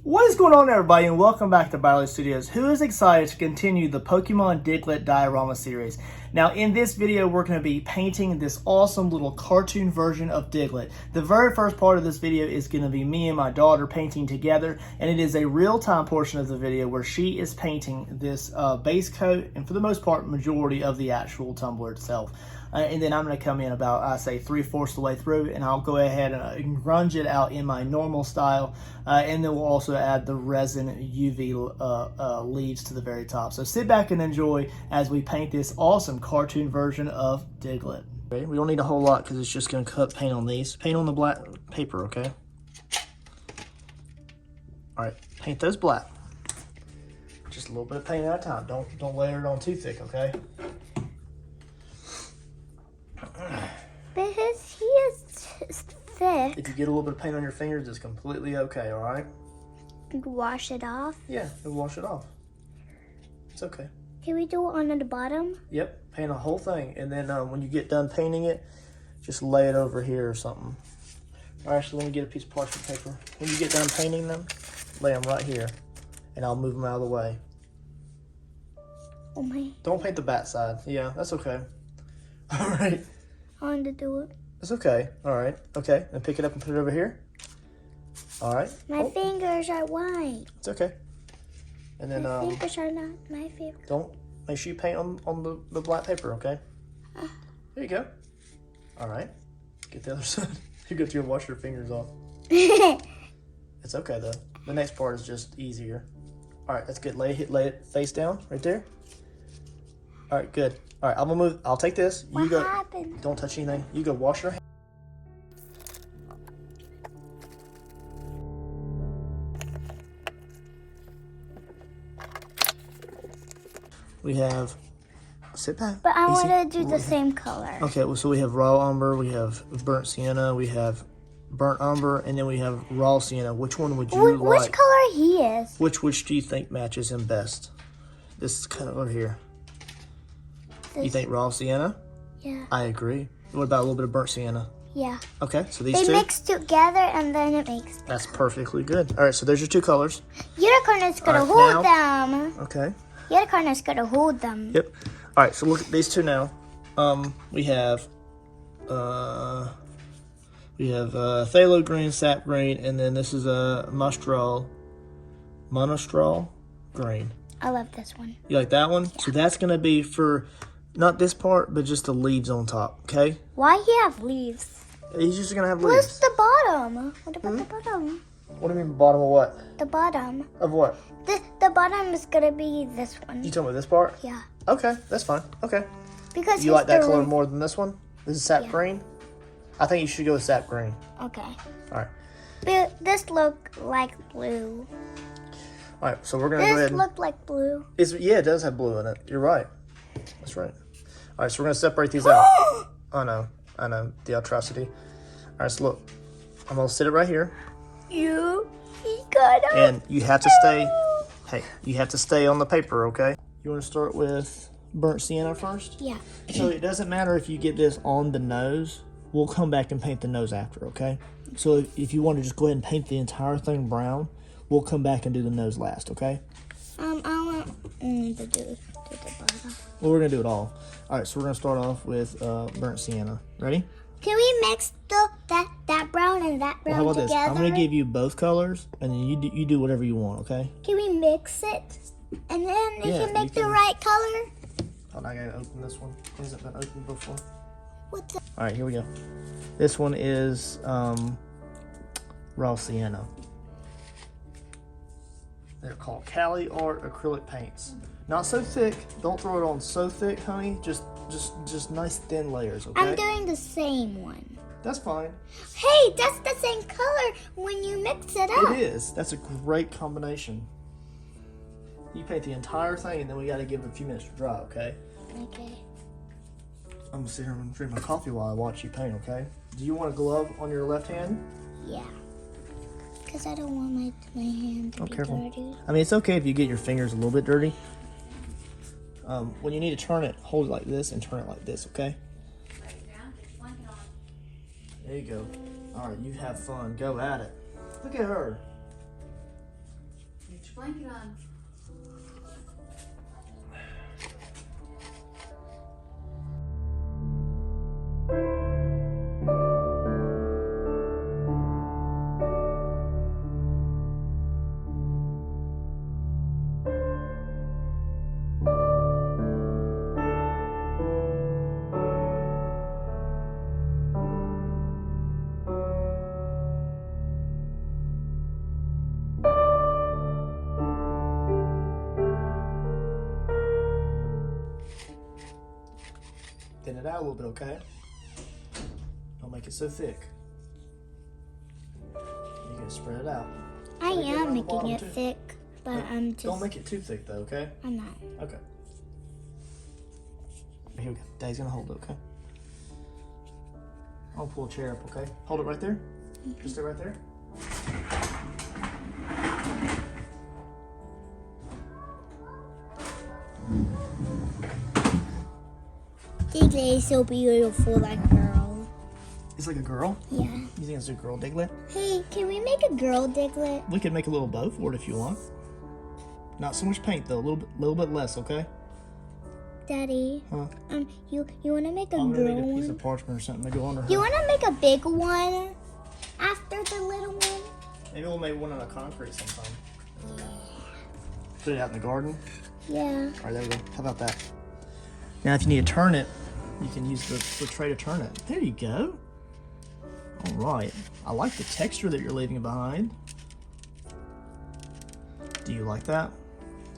What is going on, everybody, and welcome back to Barley Studios. Who is excited to continue the Pokémon Diglett Diorama series? Now, in this video, we're going to be painting this awesome little cartoon version of Diglett. The very first part of this video is going to be me and my daughter painting together, and it is a real-time portion of the video where she is painting this base coat, and for the most part, majority of the actual tumbler itself. And then I'm going to come in about, I say, 3/4 the way through, and I'll go ahead and grunge it out in my normal style, and then we'll also add the resin UV leaves to the very top. So sit back and enjoy as we paint this awesome cartoon version of Diglett. Okay, we don't need a whole lot because it's just going to cut paint on these. Paint on the black paper, okay? All right, paint those black. Just a little bit of paint at a time. Don't layer it on too thick, okay? But his is thick. If you get a little bit of paint on your fingers, it's completely okay, all right? Wash it off? Yeah, it'll wash it off. It's okay. Can we do it on the bottom? Yep, paint the whole thing. And then when you get done painting it, just lay it over here or something. Or actually, let me get a piece of parchment paper. When you get done painting them, lay them right here. And I'll move them out of the way. Oh my. Don't paint the back side. Yeah, that's okay. All right. I want to do it. It's okay. All right. Okay. And pick it up and put it over here. All right. My fingers are white. It's okay. And then my fingers are not my favorite. Don't make sure you paint on the black paper, okay? There you go. All right. Get the other side. You go through and wash your fingers off. It's okay though. The next part is just easier. All right, that's good. Lay it face down right there. All right, good. All right, I'm gonna move. I'll take this. What happened? Don't touch anything. You go wash your hands. We have, sit back. But I want to do the same color. Okay, well, so we have raw umber, we have burnt sienna, we have burnt umber, and then we have raw sienna. Which one would you like? Which color he is? Which do you think matches him best? This color here. You think raw sienna? Yeah. I agree. What about a little bit of burnt sienna? Yeah. Okay, so these two. They mix together and then it makes. That's perfectly good. All right, so there's your two colors. Unicorn is gonna hold them. Okay. Unicorn is gonna hold them. Yep. All right, so look at these two now. We have phthalo green, sap green, and then this is a monostraw green. I love this one. You like that one? Yeah. So that's gonna be for not this part, but just the leaves on top. Okay. Why he have leaves? He's just gonna have leaves. Where's the bottom? What about the bottom? What do you mean bottom of what? The bottom. Of what? The bottom is gonna be this one. You talking about this part? Yeah. Okay, that's fine. Okay. Because you like that color more than this one? This is sap green? I think you should go with sap green. Okay. All right. But this look like blue. All right, so we're gonna go ahead. This look like blue. Yeah, it does have blue in it. You're right. That's right. All right, so we're gonna separate these out. I know, the atrocity. All right, so look, I'm gonna sit it right here. He got up. And you have to stay. Hey, you have to stay on the paper, okay? You want to start with burnt sienna first? Yeah. So it doesn't matter if you get this on the nose. We'll come back and paint the nose after, okay? So if you want to just go ahead and paint the entire thing brown, we'll come back and do the nose last, okay? I want to do the bottom. Well, we're gonna do it all. All right, so we're gonna start off with burnt sienna. Ready? Can we mix that brown and that brown How about together? this? I'm gonna give you both colors, and then you do whatever you want, okay? Can we mix it, and then you can make the right color? Oh, I gotta open this one. Hasn't been opened before. What's the? All right, here we go. This one is raw sienna. They're called Cali Art acrylic paints. Not so thick. Don't throw it on so thick, honey. Just nice thin layers, okay? I'm doing the same one. That's fine. Hey, that's the same color when you mix it up. It is. That's a great combination. You paint the entire thing, and then we got to give it a few minutes to dry, okay? Okay. I'm gonna sit here and drink my coffee while I watch you paint, okay? Do you want a glove on your left hand? Yeah. Because I don't want my hand to be careful. dirty. I mean, it's okay if you get your fingers a little bit dirty. When you need to turn it, hold it like this and turn it like this, okay? There you go. All right, you have fun. Go at it. Look at her. blanket on. Thin it out a little bit, okay? Don't make it so thick. You can spread it out. I Gotta get am around the making bottom, it too. thick, but I'm just. Don't make it too thick, though, okay? I'm not. Okay. Here we go. Daddy's gonna hold it, okay? I'll pull a chair up, okay? Hold it right there. Just stay right there. Diglett is so beautiful, like a girl. It's like a girl. Yeah. You think it's a girl Diglett? Hey, can we make a girl Diglett? We could make a little bow for it if you want. Not so much paint though. A little bit less, okay? Daddy. Huh? You wanna make a I'm gonna girl need a piece one? of parchment or something to go under her. You wanna make a big one after the little one? Maybe we'll make one out of concrete sometime. Put it out in the garden. Yeah. All right, there we go. How about that? Now, if you need to turn it, you can use the tray to turn it. There you go. All right. I like the texture that you're leaving behind. Do you like that?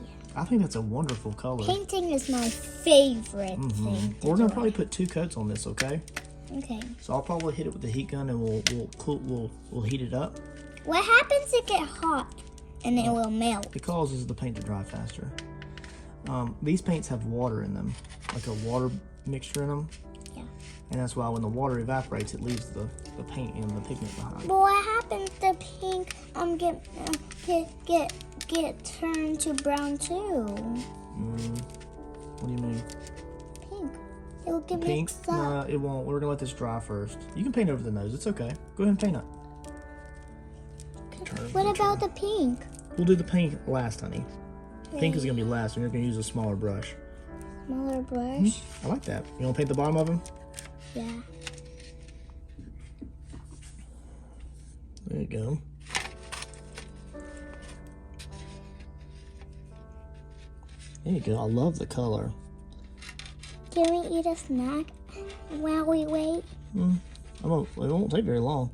Yeah. I think that's a wonderful color. Painting is my favorite thing. We're gonna probably put 2 coats on this, okay? Okay. So I'll probably hit it with the heat gun, and we'll heat it up. What happens if it get hot and it will melt? It causes the paint to dry faster. These paints have water in them, like a water mixture in them. Yeah. And that's why when the water evaporates, it leaves the paint and the pigment behind. But what happens if the pink get turned to brown too? What do you mean? Pink. It will get Pink? mixed up. No, it won't. We're gonna let this dry first. You can paint over the nose. It's okay. Go ahead and paint it. What about the pink? We'll do the pink last, honey. Pink is gonna be last, and you're gonna use a smaller brush. Smaller brush? I like that. You wanna paint the bottom of them? Yeah. There you go. There you go. I love the color. Can we eat a snack while we wait? It won't take very long.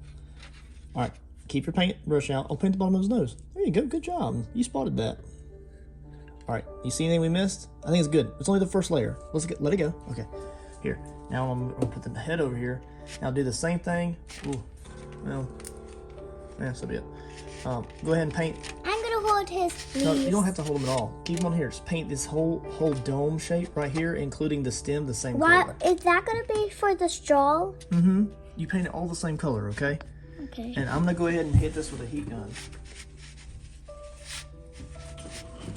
All right. Keep your paint brush out. I'll paint the bottom of his nose. There you go. Good job. You spotted that. All right. You see anything we missed? I think it's good. It's only the first layer. Let it go. Okay. Here. Now I'm gonna put the head over here. Now do the same thing. Ooh. Well. Yeah, so be it. Go ahead and paint. I'm gonna hold his leaves. No, you don't have to hold them at all. Keep them on here. Just paint this whole dome shape right here, including the stem, the same color. What is that gonna be for the straw? You paint it all the same color, okay? Okay. And I'm gonna go ahead and hit this with a heat gun.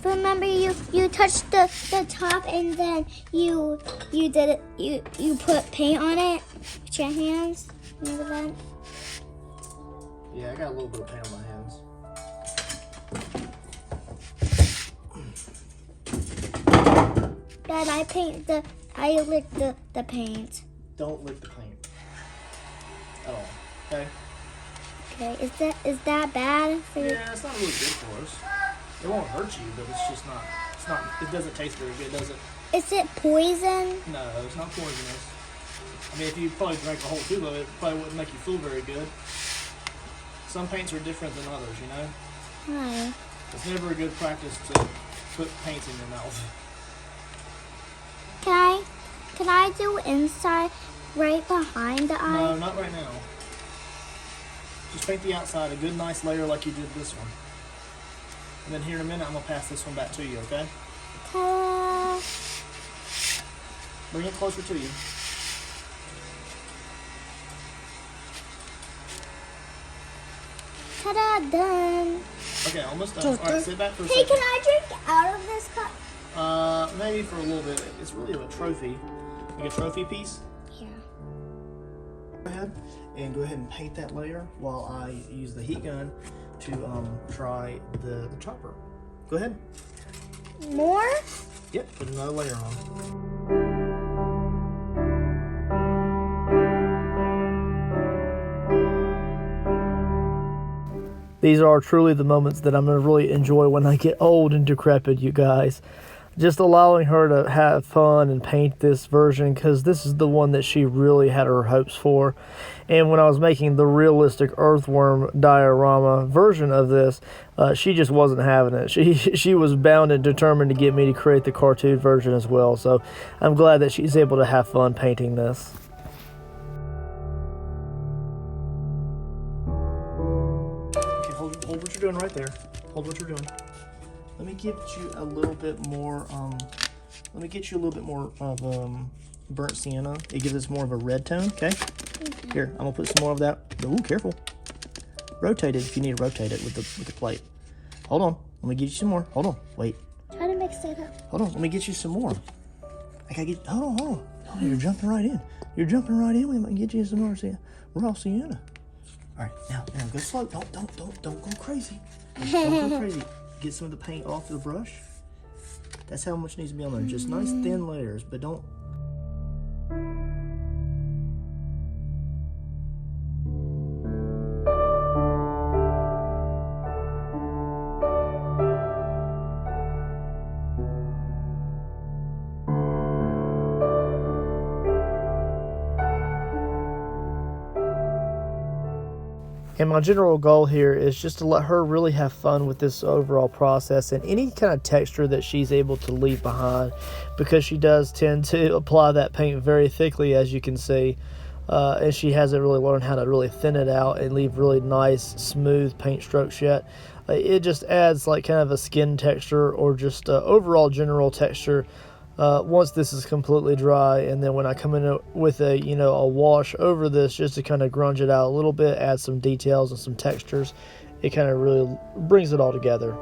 Remember, you touched the top and then you did it. You put paint on it with your hands. Remember that? Yeah, I got a little bit of paint on my hands. Dad, I lick the paint. Don't lick the paint at all, okay? Okay, is that bad for you? Yeah, it's not really good for us. It won't hurt you, but it's not, it doesn't taste very good, does it? Is it poison? No, it's not poisonous. I mean, if you probably drank a whole tube of it, it probably wouldn't make you feel very good. Some paints are different than others, you know? Why? It's never a good practice to put paints in your mouth. Can I do inside right behind the eye? No, not right now. Just paint the outside a good, nice layer like you did this one. And then here in a minute, I'm going to pass this one back to you, okay? Ta-da! Bring it closer to you. Ta-da! Done. Okay, almost done. All right, sit back for a Hey, second. can I drink out of this cup? Maybe for a little bit. It's really a trophy. Like a trophy piece. Yeah. Go ahead and paint that layer while I use the heat gun to try the chopper. Go ahead. More? Yep, put another layer on. These are truly the moments that I'm going to really enjoy when I get old and decrepit, you guys. Just allowing her to have fun and paint this version, because this is the one that she really had her hopes for. And when I was making the realistic earthworm diorama version of this, she just wasn't having it. She was bound and determined to get me to create the cartoon version as well. So I'm glad that she's able to have fun painting this. Okay, hold what you're doing right there. Hold what you're doing. Let me get you a little bit more. Let me get you a little bit more of burnt sienna. It gives us more of a red tone. Okay. Here, I'm gonna put some more of that. Ooh, careful. Rotate it if you need to rotate it with the plate. Hold on. Let me get you some more. Hold on. Wait. Try to mix it up. Hold on. Let me get you some more. I gotta get. Hold on. Oh, you're jumping right in. You're jumping right in. We might get you some more raw sienna. All right. Now go slow. Don't go crazy. Don't go crazy. Get some of the paint off the brush. That's how much needs to be on there. Just nice thin layers, but don't. And my general goal here is just to let her really have fun with this overall process and any kind of texture that she's able to leave behind, because she does tend to apply that paint very thickly, as you can see, and she hasn't really learned how to really thin it out and leave really nice smooth paint strokes yet. It just adds like kind of a skin texture or just overall general texture once this is completely dry, and then when I come in with a wash over this just to kind of grunge it out a little bit, add some details and some textures, it kind of really brings it all together.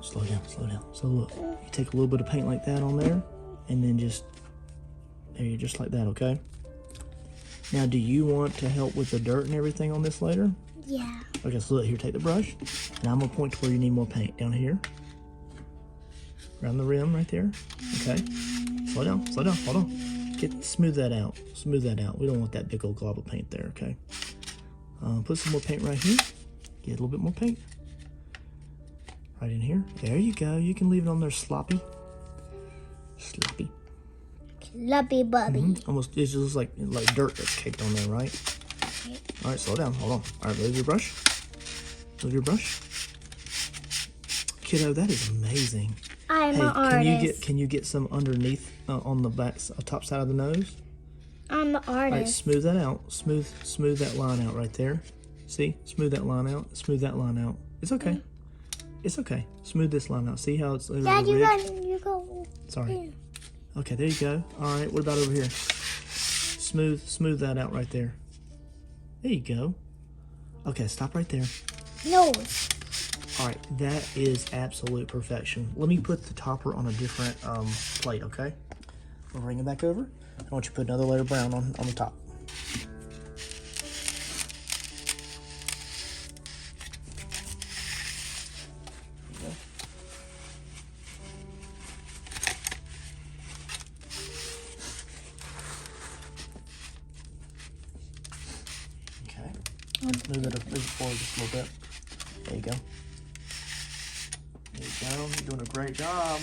Slow down. So look, you take a little bit of paint like that on there, and then just like that, okay? Now, do you want to help with the dirt and everything on this later? Yeah. Okay, so look, here, take the brush, and I'm gonna point to where you need more paint. Down here, around the rim right there, okay? Slow down, hold on. Smooth that out. We don't want that big old glob of paint there, okay? Put some more paint right here. Get a little bit more paint. Right in here. There you go. You can leave it on there sloppy. Sloppy bubby. Almost, it just looks like dirt that's caked on there, right? Okay. All right, slow down. Hold on. All right, move your brush. Kiddo, that is amazing. I'm an artist. Can you get some underneath on the back, top side of the nose? I'm the artist. All right, smooth that out. Smooth that line out right there. See? Smooth that line out. It's okay. It's okay. Smooth this line out. See how it's Dad, you go. Sorry. Okay, there you go. All right, what about over here? Smooth that out right there. There you go. Okay, stop right there. No. All right, that is absolute perfection. Let me put the topper on a different plate, okay? We'll bring it back over. I want you to put another layer of brown on the top. Move it forward just a little bit. There you go. You're doing a great job.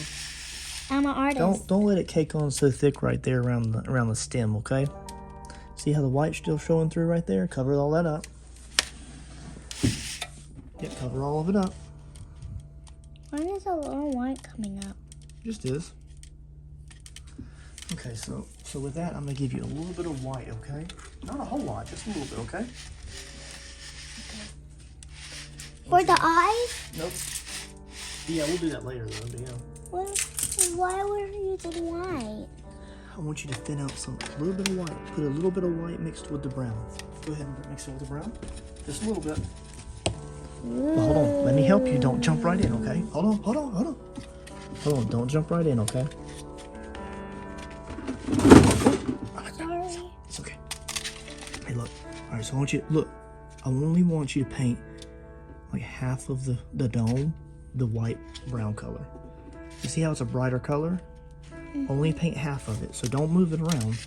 I'm an artist. Don't let it cake on so thick right there around the stem, okay? See how the white's still showing through right there? Cover all that up. Yep, cover all of it up. Why is a little white coming up? Just is. Okay, so with that, I'm gonna give you a little bit of white, okay? Not a whole lot, just a little bit, okay? For the eyes? Nope. Yeah, we'll do that later though, but yeah. Why were you using white? I want you to thin out a little bit of white. Put a little bit of white mixed with the brown. Go ahead and mix it with the brown. Just a little bit. But hold on, let me help you. Don't jump right in, okay? Hold on. Hold on, don't jump right in, okay? Sorry. It's okay. Hey, look. All right, so I only want you to paint like half of the dome, the white brown color. You see how it's a brighter color? Mm-hmm. Only paint half of it, so don't move it around.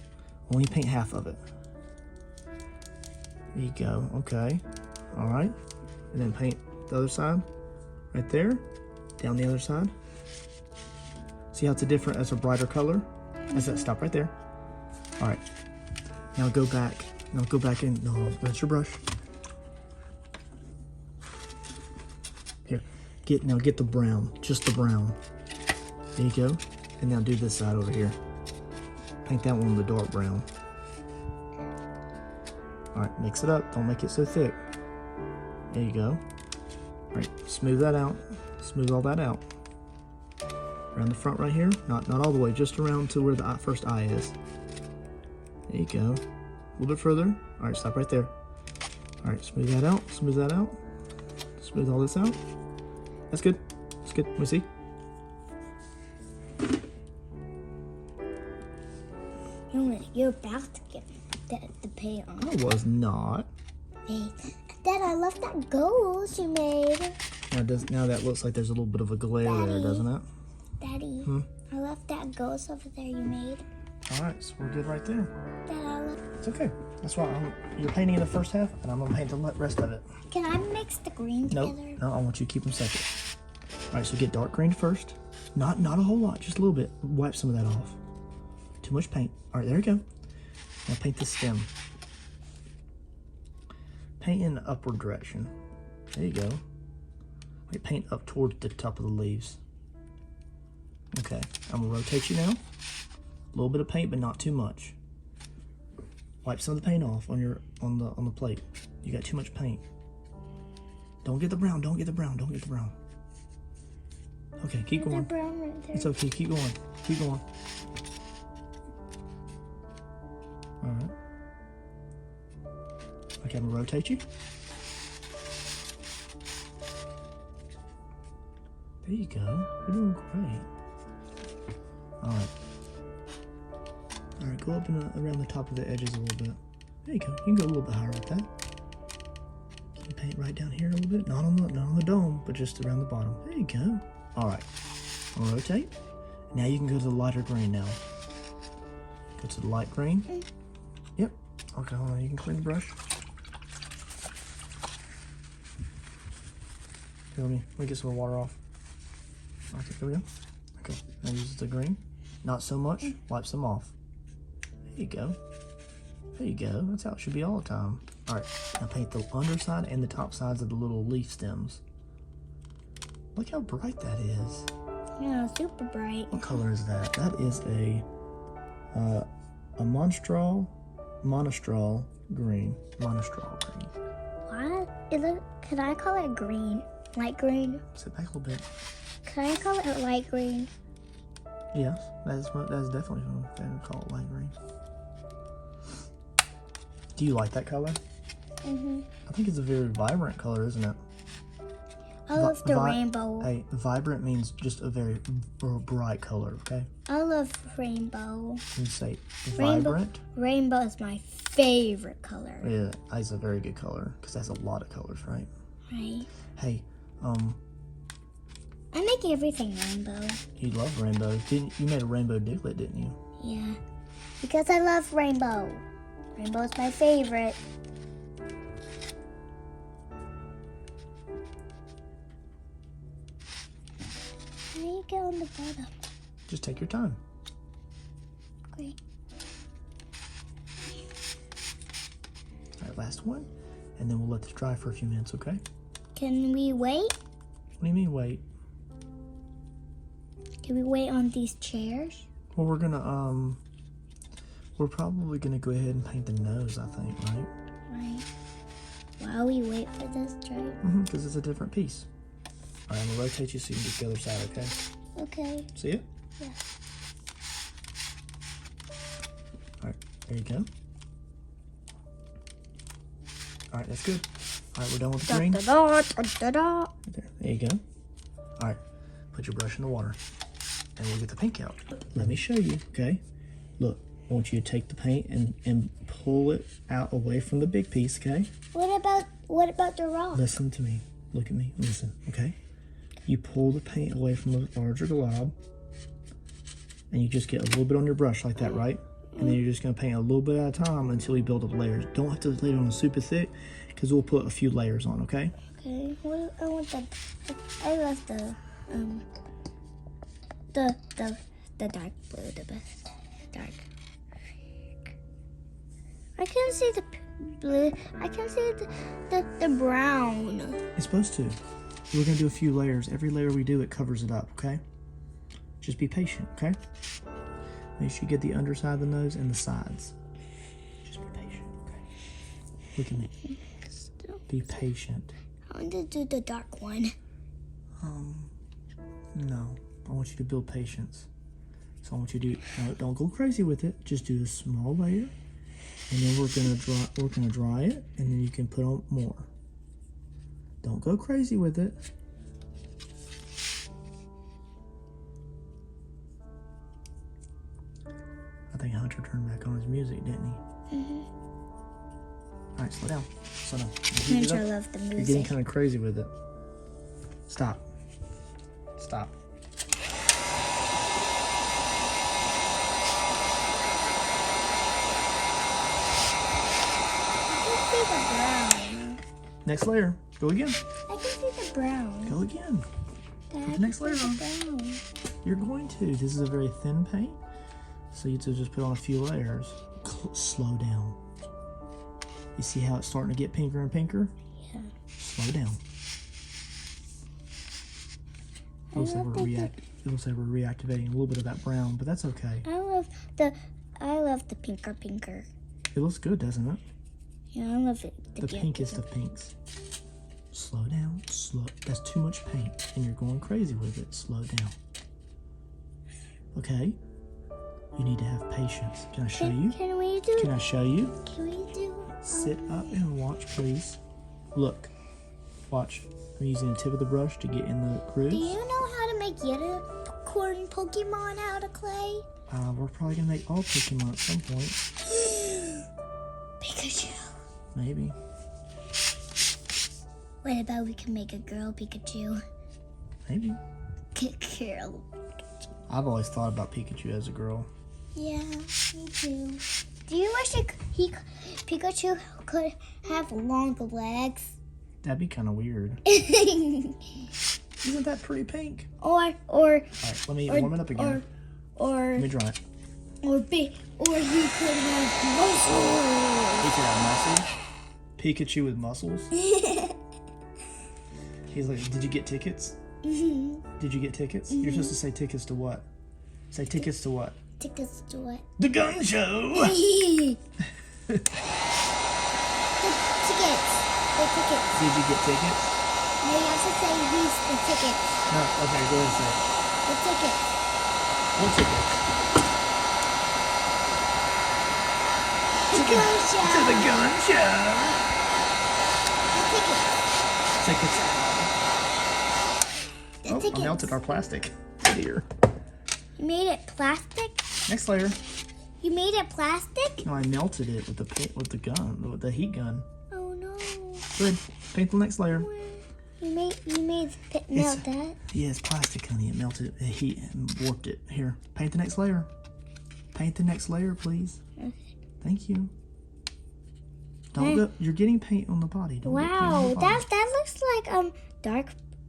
Only paint half of it. There you go, okay. All right, and then paint the other side, right there, down the other side. See how it's it's a brighter color? Stop right there. All right, now go back in, no, rinse your brush. Here, get the brown, just the brown. There you go. And now do this side over here. Paint that one with the dark brown. All right, mix it up. Don't make it so thick. There you go. All right, smooth that out. Smooth all that out. Around the front right here. Not all the way, just around to where the first eye is. There you go. A little bit further. All right, stop right there. All right, smooth that out. Smooth that out. Smooth all this out. That's good. That's good. Let me see. You're about to get the paint on. I was not. Hey, Dad, I love that ghost you made. Now that looks like there's a little bit of a glare there, doesn't it? Daddy, I love that ghost over there you made. All right, so we're good right there. Dad, I love. It's okay. That's why you're painting in the first half, and I'm gonna paint the rest of it. Can I mix the green together? No, I want you to keep them separate. All right, so get dark green first. Not a whole lot, just a little bit. Wipe some of that off. Too much paint. All right, there you go. Now paint the stem. Paint in the upward direction. There you go. Wait, paint up towards the top of the leaves. Okay, I'm gonna rotate you now. A little bit of paint, but not too much. Wipe some of the paint off on the plate. You got too much paint. Don't get the brown. Don't get the brown. Don't get the brown. Okay, keep going. The brown right there. It's okay. Keep going. Keep going. All right. Okay, I'm gonna rotate you. There you go. You're doing great. All right. All right, go up and around the top of the edges a little bit. There you go. You can go a little bit higher with that. Can you paint right down here a little bit? Not on the dome, but just around the bottom. There you go. All right. I'll rotate. Now you can go to the lighter green now. Go to the light green. Yep. Okay, hold on. You can clean the brush. Here, let me get some water off. Okay, there we go. Okay, now use the green. Not so much. Wipe some off. There you go. There you go. That's how it should be all the time. All right, now paint the underside and the top sides of the little leaf stems. Look how bright that is. Yeah, super bright. What color is that? That is a monostral green. Monostral green. What? Is it? Can I call it green? Light green? Sit back a little bit. Can I call it light green? Yes, that's definitely what they would call it, light green. Do you like that color? Mm-hmm. I think it's a very vibrant color, isn't it? I love the rainbow. Hey, vibrant means just a very bright color, okay? I love rainbow. You say vibrant? Rainbow is my favorite color. Yeah, it's a very good color because it has a lot of colors, right? Right. Hey, I make everything rainbow. You love rainbow. You made a rainbow Diglett, didn't you? Yeah, because I love rainbow. Rainbow is my favorite. How do you get on the bottom? Just take your time. Okay. All right, last one. And then we'll let this dry for a few minutes, okay? Can we wait? What do you mean wait? Can we wait on these chairs? Well, we're gonna We're probably going to go ahead and paint the nose, I think, right? Right. While we wait for this dry. Because it's a different piece. All right, I'm going to rotate you so you can get the other side, okay? Okay. See it? Yeah. All right, there you go. All right, that's good. All right, we're done with the green. There you go. All right, put your brush in the water, and we'll get the pink out. Let me show you, okay? Look, I want you to take the paint and pull it out away from the big piece, okay? What about the rock? Listen to me. Look at me. Listen, okay? You pull the paint away from the larger glob, and you just get a little bit on your brush like that, right? And then you're just going to paint a little bit at a time until you build up layers. Don't have to lay it on super thick, because we'll put a few layers on, okay? Okay. What I want I love the dark blue the best. Dark. I can see the blue. I can see the brown. It's supposed to. We're going to do a few layers. Every layer we do, it covers it up, okay? Just be patient, okay? Make sure you get the underside of the nose and the sides. Just be patient, okay? Look at me. Be patient. I want to do the dark one. No. I want you to build patience. So I want you to do, don't go crazy with it. Just do a small layer. And then we're gonna dry it, and then you can put on more. Don't go crazy with it. I think Hunter turned back on his music, didn't he? All right, slow down. Slow down. Hunter loved the music. You're getting kind of crazy with it. Stop. Stop. Next layer. Go again. I can see the brown. Go again. Dad, Put the next layer on. brown. You're going to. This is a very thin paint, so you have to just put on a few layers. Slow down. You see how it's starting to get pinker and pinker? Yeah. Slow down. It looks like we're reactivating a little bit of that brown, but that's okay. I love the pinker. It looks good, doesn't it? Yeah, I love it. The pinkest of pinks. Slow down. Slow. That's too much paint, and you're going crazy with it. Slow down. Okay. You need to have patience. Can I show you? Can we do? Can I show you? Can we do? Sit up and watch, please. Look. Watch. I'm using the tip of the brush to get in the grooves. Do you know how to make unicorn Pokemon out of clay? We're probably gonna make all Pokemon at some point. Pikachu. Maybe. What about we can make a girl Pikachu? Maybe. Girl. I've always thought about Pikachu as a girl. Yeah, me too. Do you wish Pikachu could have long legs? That'd be kind of weird. Isn't that pretty pink? Or All right, let me warm it up again. Let me dry it. Or he could have muscles. He could have muscles. Pikachu with muscles. He's like, did you get tickets? Did you get tickets? You're supposed to say tickets to what? Say tickets to what? Tickets to what? The gun show! The tickets. Did you get tickets? No, you have to say these the tickets. No, okay, go ahead and say it. The tickets. What tickets? The gun show. To the gun show! The tickets. Tickets. The Oh, tickets. I melted our plastic. Here. You made it plastic? Next layer. You made it plastic? No, I melted it with the the heat gun. Oh no. Good. Paint the next layer. You made melt that? Yeah, it's plastic, honey. It melted the heat and warped it. Here, paint the next layer. Paint the next layer, please. Okay. Thank you. Don't go. You're getting paint on the body. Don't get paint on Wow, the body. that looks like dark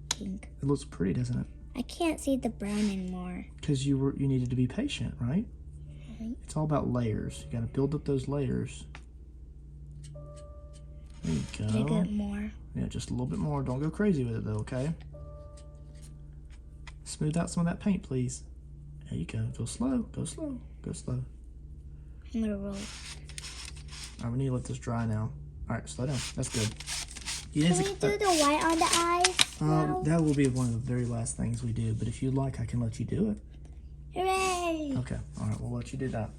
pink. It looks pretty, doesn't it? I can't see the brown anymore. Because you needed to be patient, right? Right. It's all about layers. You got to build up those layers. There you go. Did I get more? Yeah, just a little bit more. Don't go crazy with it though, okay? Smooth out some of that paint, please. There you go. Go slow. Go slow. Go slow. I'm gonna roll. Alright, we need to let this dry now. Alright, slow down. That's good. Can we do the white on the eyes? now? That will be one of the very last things we do, but if you'd like, I can let you do it. Hooray! Okay, alright, we'll let you do that.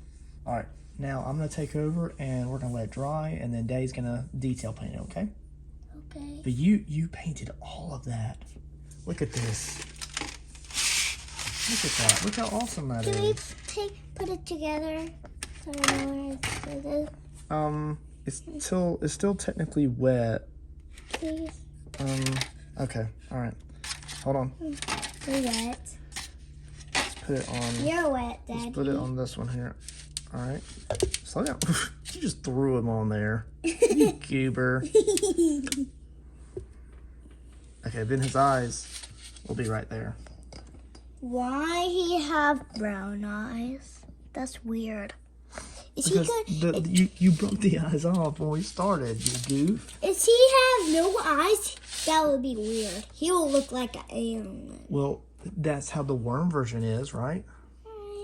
Alright, now I'm going to take over and we're going to let it dry, and then Day's going to detail paint it, okay? Okay. But you painted all of that. Look at this. Look at that. Look how awesome that Can we is. put it together? So I know where it is. It's still technically wet. Please. Okay, alright. Hold on. You're wet. Let's put it on. You're wet, Daddy. Let's put it on this one here. Alright. Slow down. You just threw him on there. You goober. Okay, then his eyes will be right there. Why he have brown eyes? That's weird. Is Because he good? you broke the eyes off when we started, you goof. If he have no eyes, that would be weird. He will look like an alien. Well, that's how the worm version is, right?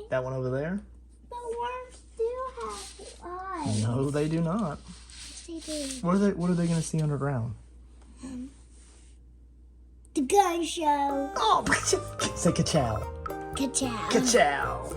That one over there? But worms do have eyes. No, they do not. Yes, they do. What are they going to see underground? The gun show. Oh, say ka-chow. Ka-chow. Ka-chow.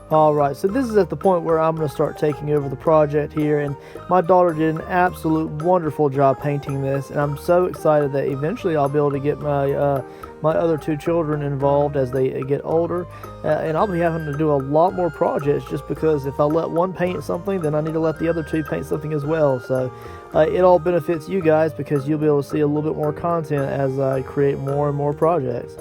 All right, so this is at the point where I'm going to start taking over the project here, and my daughter did an absolute wonderful job painting this, and I'm so excited that eventually I'll be able to get my my other two children involved as they get older, and I'll be having to do a lot more projects just because if I let one paint something, then I need to let the other two paint something as well. So it all benefits you guys because you'll be able to see a little bit more content as I create more and more projects.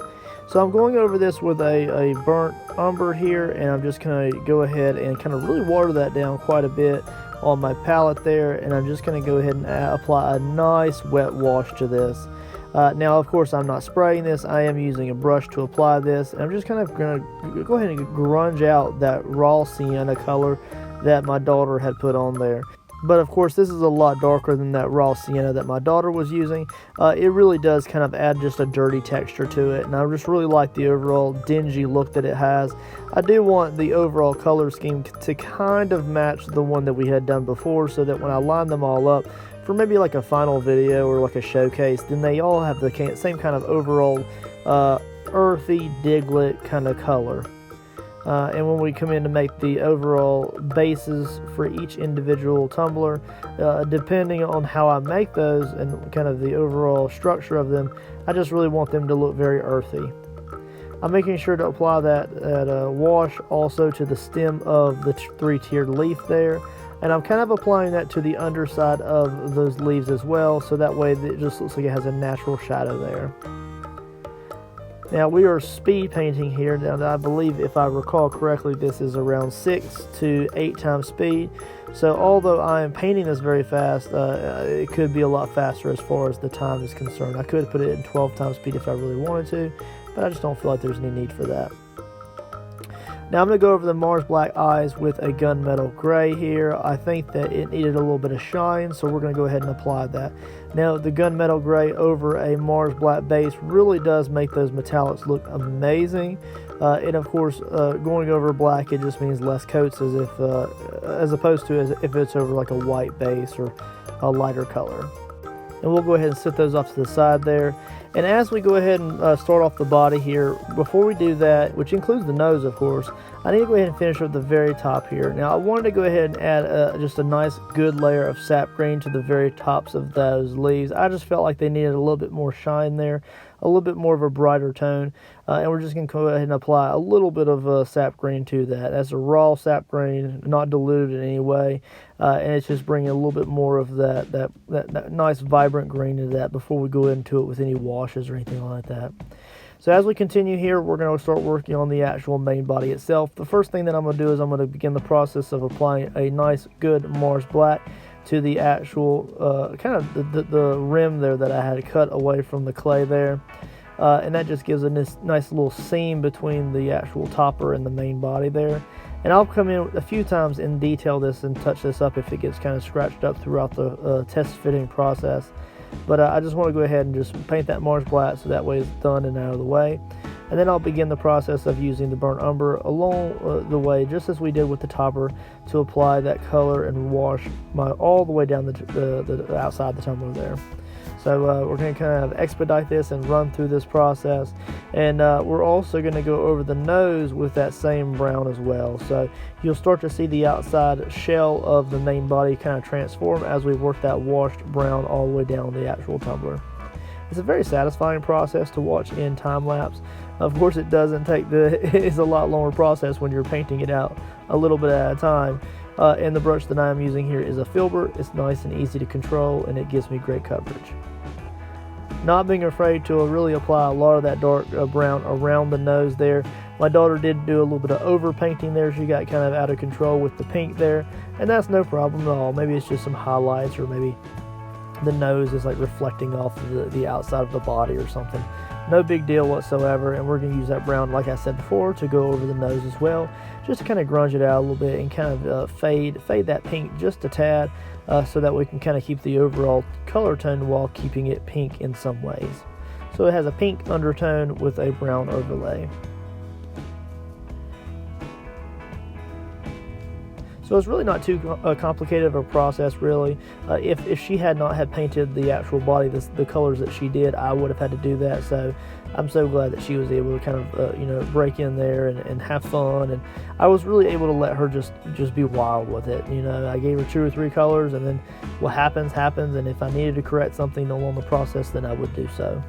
So I'm going over this with a burnt umber here, and I'm just going to go ahead and kind of really water that down quite a bit on my palette there, and I'm just going to go ahead and apply a nice wet wash to this. Now, of course, I'm not spraying this. I am using a brush to apply this, and I'm just kind of going to go ahead and grunge out that raw sienna color that my daughter had put on there. But of course, this is a lot darker than that raw sienna that my daughter was using. It really does kind of add just a dirty texture to it, and I just really like the overall dingy look that it has. I do want the overall color scheme to kind of match the one that we had done before, so that when I line them all up for maybe like a final video or like a showcase, then they all have the same kind of overall earthy Diglett kind of color. And when we come in to make the overall bases for each individual tumbler, depending on how I make those and kind of the overall structure of them, I just really want them to look very earthy. I'm making sure to apply that wash also to the stem of the three-tiered leaf there, and I'm kind of applying that to the underside of those leaves as well, so that way it just looks like it has a natural shadow there. Now we are speed painting here. Now I believe, if I recall correctly, this is around 6 to 8 times speed. So although I am painting this very fast, it could be a lot faster as far as the time is concerned. I could put it in 12 times speed if I really wanted to, but I just don't feel like there's any need for that. Now I'm going to go over the Mars Black eyes with a gunmetal gray here. I think that it needed a little bit of shine, so we're going to go ahead and apply that. Now the gunmetal gray over a Mars Black base really does make those metallics look amazing. And of course, going over black, it just means less coats, as opposed to if it's over like a white base or a lighter color. And we'll go ahead and set those off to the side there. And as we go ahead and start off the body here, before we do that, which includes the nose of course, I need to go ahead and finish at the very top here. Now I wanted to go ahead and add just a nice good layer of sap green to the very tops of those leaves. I just felt like they needed a little bit more shine there, a little bit more of a brighter tone, and we're just going to go ahead and apply a little bit of sap green to that. That's a raw sap green, not diluted in any way, and it's just bringing a little bit more of that nice vibrant green to that before we go into it with any washes or anything like that. So as we continue here, we're going to start working on the actual main body itself. The first thing that I'm going to do is I'm going to begin the process of applying a nice good Mars Black to the actual kind of the rim there that I had cut away from the clay there. And that just gives a nice little seam between the actual topper and the main body there. And I'll come in a few times and detail this and touch this up if it gets kind of scratched up throughout the test fitting process. But I just want to go ahead and just paint that Mars Black so that way it's done and out of the way. And then I'll begin the process of using the burnt umber along the way, just as we did with the topper, to apply that color and wash all the way down the outside the tumbler there. So we're going to kind of expedite this and run through this process. And we're also going to go over the nose with that same brown as well. So you'll start to see the outside shell of the main body kind of transform as we work that washed brown all the way down the actual tumbler. It's a very satisfying process to watch in time lapse. Of course, it doesn't take it's a lot longer process when you're painting it out a little bit at a time. And the brush that I'm using here is a filbert. It's nice and easy to control, and it gives me great coverage. Not being afraid to really apply a lot of that dark brown around the nose there. My daughter did do a little bit of over painting there. She got kind of out of control with the pink there, and that's no problem at all. Maybe it's just some highlights, or maybe the nose is like reflecting off the outside of the body or something. No big deal whatsoever, and we're going to use that brown, like I said before, to go over the nose as well, just to kind of grunge it out a little bit and kind of fade that pink just a tad, so that we can kind of keep the overall color tone while keeping it pink in some ways. So it has a pink undertone with a brown overlay. So it's really not too complicated of a process, really. If she had not had painted the actual body, the colors that she did, I would have had to do that. So I'm so glad that she was able to kind of, break in there and have fun. And I was really able to let her just be wild with it. I gave her 2 or 3 colors, and then what happens. And if I needed to correct something along the process, then I would do so.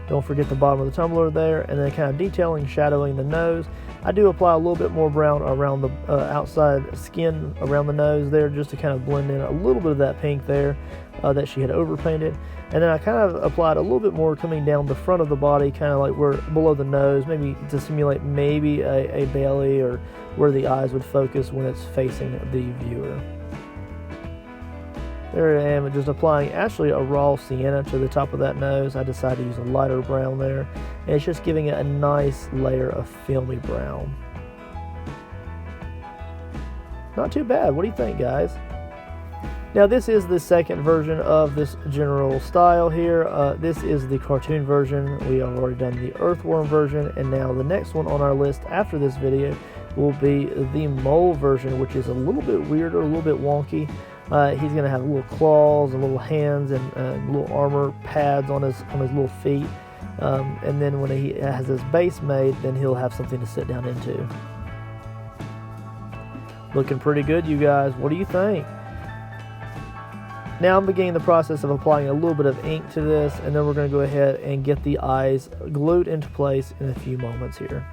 Don't forget the bottom of the tumbler there, and then kind of detailing, shadowing the nose. I do apply a little bit more brown around the outside skin around the nose there, just to kind of blend in a little bit of that pink there that she had overpainted. And then I kind of applied a little bit more coming down the front of the body, kind of like where below the nose, maybe to simulate maybe a belly, or where the eyes would focus when it's facing the viewer. There I am, just applying actually a raw sienna to the top of that nose. I decided to use a lighter brown there, and it's just giving it a nice layer of filmy brown. Not too bad. What do you think, guys? Now, this is the second version of this general style here. This is the cartoon version. We have already done the earthworm version, and now the next one on our list after this video will be the mole version, which is a little bit weirder, a little bit wonky. He's going to have little claws and little hands and little armor pads on his little feet. And then when he has his base made, then he'll have something to sit down into. Looking pretty good, you guys. What do you think? Now I'm beginning the process of applying a little bit of ink to this, and then we're going to go ahead and get the eyes glued into place in a few moments here.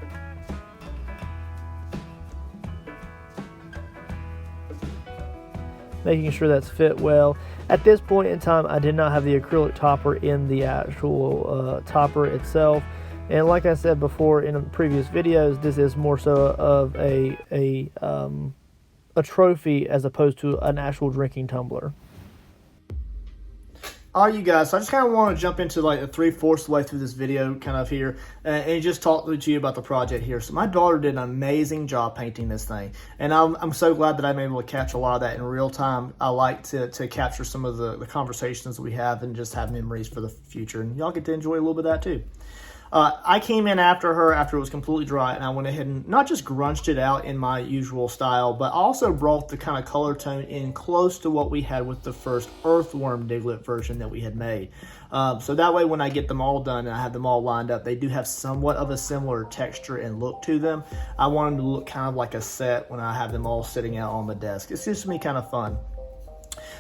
Making sure that's fit well. At this point in time, I did not have the acrylic topper in the actual topper itself. And like I said before in previous videos, this is more so of a trophy as opposed to an actual drinking tumbler. Alright, you guys, so I just kind of want to jump into like the 3/4 of the way through this video kind of here and just talk to you about the project here. So my daughter did an amazing job painting this thing, and I'm so glad that I'm able to catch a lot of that in real time. I like to capture some of the conversations that we have and just have memories for the future, and y'all get to enjoy a little bit of that too. I came in after it was completely dry, and I went ahead and not just grunged it out in my usual style, but also brought the kind of color tone in close to what we had with the first Earthworm Diglett version that we had made. So that way when I get them all done and I have them all lined up, they do have somewhat of a similar texture and look to them. I want them to look kind of like a set when I have them all sitting out on the desk. It's just to me kind of fun.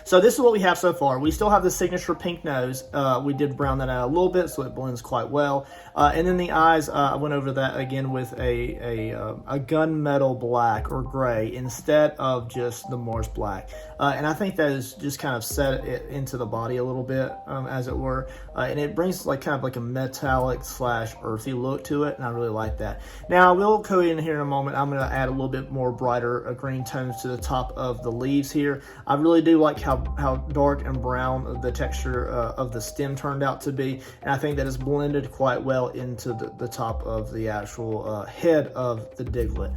So this is what we have so far. We still have the signature pink nose. We did brown that out a little bit so it blends quite well. And then the eyes, I went over that again with a gunmetal black or gray instead of just the Mars black. And I think that is just kind of set it into the body a little bit, as it were. And it brings like kind of like a metallic / earthy look to it, and I really like that. Now I will go in here in a moment. I'm going to add a little bit more brighter green tones to the top of the leaves here. I really do like how how dark and brown the texture of the stem turned out to be, and I think that it's blended quite well into the top of the actual head of the Diglett.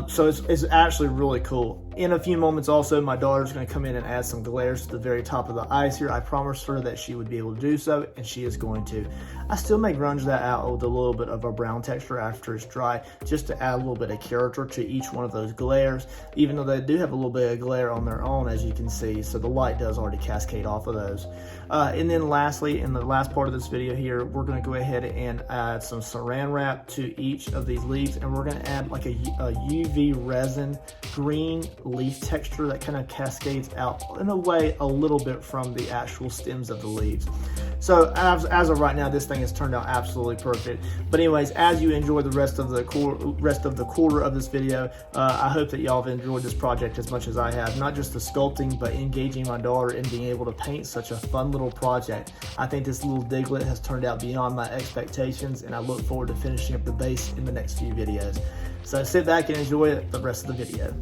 So it's actually really cool. In a few moments also, my daughter's going to come in and add some glares to the very top of the eyes here. I promised her that she would be able to do so, and she is going to. I still may grunge that out with a little bit of a brown texture after it's dry, just to add a little bit of character to each one of those glares, even though they do have a little bit of glare on their own, as you can see, so the light does already cascade off of those. And then lastly, in the last part of this video here, we're going to go ahead and add some saran wrap to each of these leaves, and we're going to add like a UV resin green leaf texture that kind of cascades out in a way a little bit from the actual stems of the leaves. So as of right now, this thing has turned out absolutely perfect. But anyways, as you enjoy the rest of the quarter of this video, I hope that y'all have enjoyed this project as much as I have. Not just the sculpting, but engaging my daughter and being able to paint such a fun little project. I think this little Diglett has turned out beyond my expectations, and I look forward to finishing up the base in the next few videos. So sit back and enjoy the rest of the video.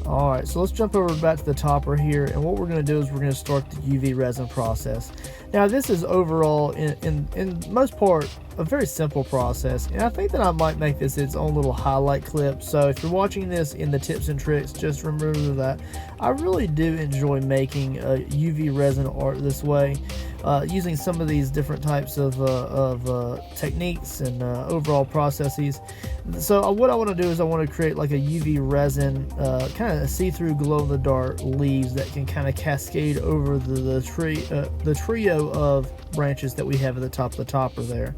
Alright, so let's jump over back to the topper here, and what we're going to do is we're going to start the UV resin process. Now this is overall, in most part, a very simple process, and I think that I might make this its own little highlight clip. So if you're watching this in the tips and tricks, just remember that I really do enjoy making UV resin art this way, using some of these different types of techniques and overall processes. So what I want to do is I want to create like a UV resin kind of see-through glow-in-the-dark leaves that can kind of cascade over the trio of branches that we have at the top of the topper there.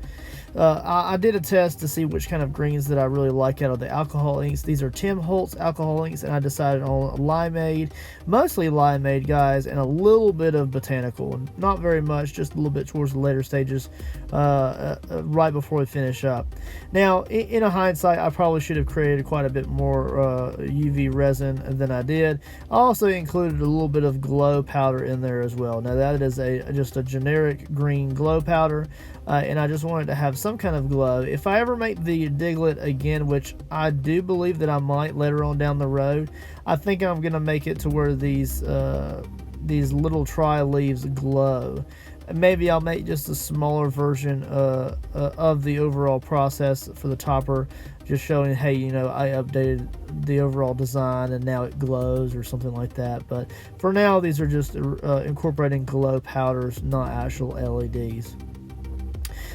I did a test to see which kind of greens that I really like out of the alcohol inks. These are Tim Holtz alcohol inks, and I decided on limeade, mostly limeade, guys, and a little bit of botanical. Not very much, just a little bit towards the later stages, right before we finish up. Now, in a hindsight, I probably should have created quite a bit more UV resin than I did. I also included a little bit of glow powder in there as well. Now, that is just a generic green glow powder, and I just wanted to have some kind of glow. If I ever make the Diglett again, which I do believe that I might later on down the road, I think I'm going to make it to where these little tri-leaves glow. Maybe I'll make just a smaller version of the overall process for the topper, just showing, hey, you know, I updated the overall design and now it glows or something like that. But for now, these are just incorporating glow powders, not actual LEDs.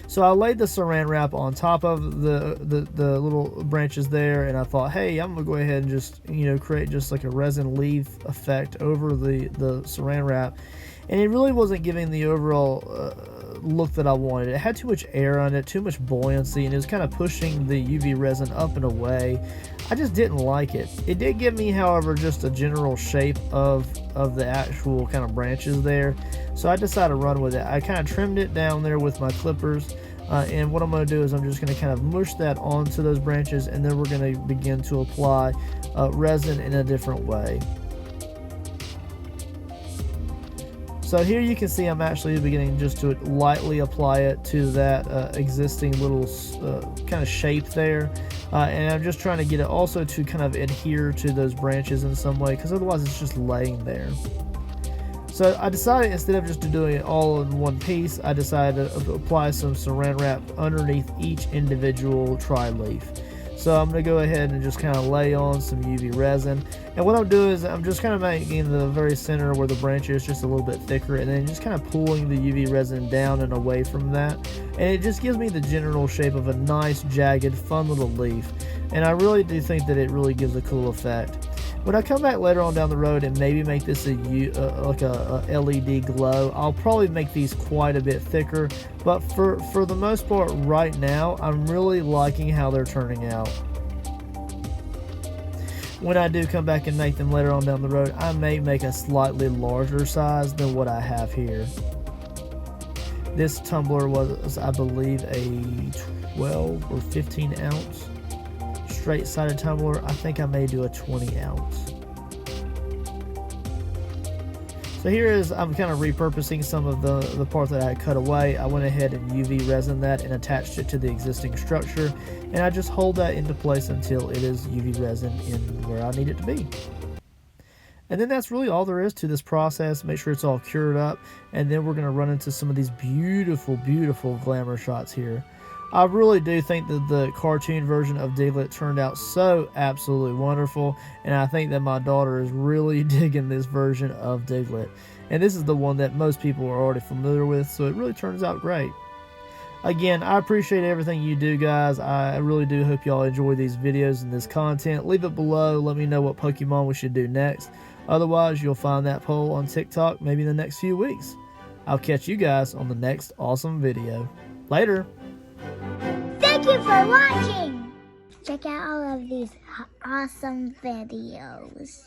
So I laid the saran wrap on top of the little branches there, and I thought, hey, I'm gonna go ahead and just, you know, create just like a resin leaf effect over the saran wrap, and it really wasn't giving the overall look that I wanted. It had too much air on it, too much buoyancy, and it was kind of pushing the UV resin up and away. I just didn't like it. It did give me, however, just a general shape of the actual kind of branches there, so I decided to run with it. I kind of trimmed it down there with my clippers, and what I'm going to do is I'm just going to kind of mush that onto those branches, and then we're going to begin to apply resin in a different way. So here you can see I'm actually beginning just to lightly apply it to that existing little kind of shape there. And I'm just trying to get it also to kind of adhere to those branches in some way, because otherwise it's just laying there. So I decided, instead of just doing it all in one piece, I decided to apply some saran wrap underneath each individual tri-leaf. So I'm going to go ahead and just kind of lay on some UV resin. And what I'm doing is I'm just kind of making the very center where the branch is just a little bit thicker, and then just kind of pulling the UV resin down and away from that. And it just gives me the general shape of a nice, jagged, fun little leaf. And I really do think that it really gives a cool effect. When I come back later on down the road and maybe make this like a LED glow, I'll probably make these quite a bit thicker. But for the most part right now, I'm really liking how they're turning out. When I do come back and make them later on down the road, I may make a slightly larger size than what I have here. This tumbler was, I believe, a 12 or 15 ounce straight sided tumbler. I think I may do a 20 ounce. So here is, I'm kind of repurposing some of the part that I had cut away. I went ahead and UV resin that and attached it to the existing structure. And I just hold that into place until it is UV resin in where I need it to be. And then that's really all there is to this process. Make sure it's all cured up. And then we're going to run into some of these beautiful, beautiful glamour shots here. I really do think that the cartoon version of Diglett turned out so absolutely wonderful, and I think that my daughter is really digging this version of Diglett. And this is the one that most people are already familiar with, so it really turns out great. Again, I appreciate everything you do, guys. I really do hope y'all enjoy these videos and this content. Leave it below. Let me know what Pokemon we should do next. Otherwise, you'll find that poll on TikTok maybe in the next few weeks. I'll catch you guys on the next awesome video. Later! Thank you for watching. Check out all of these awesome videos.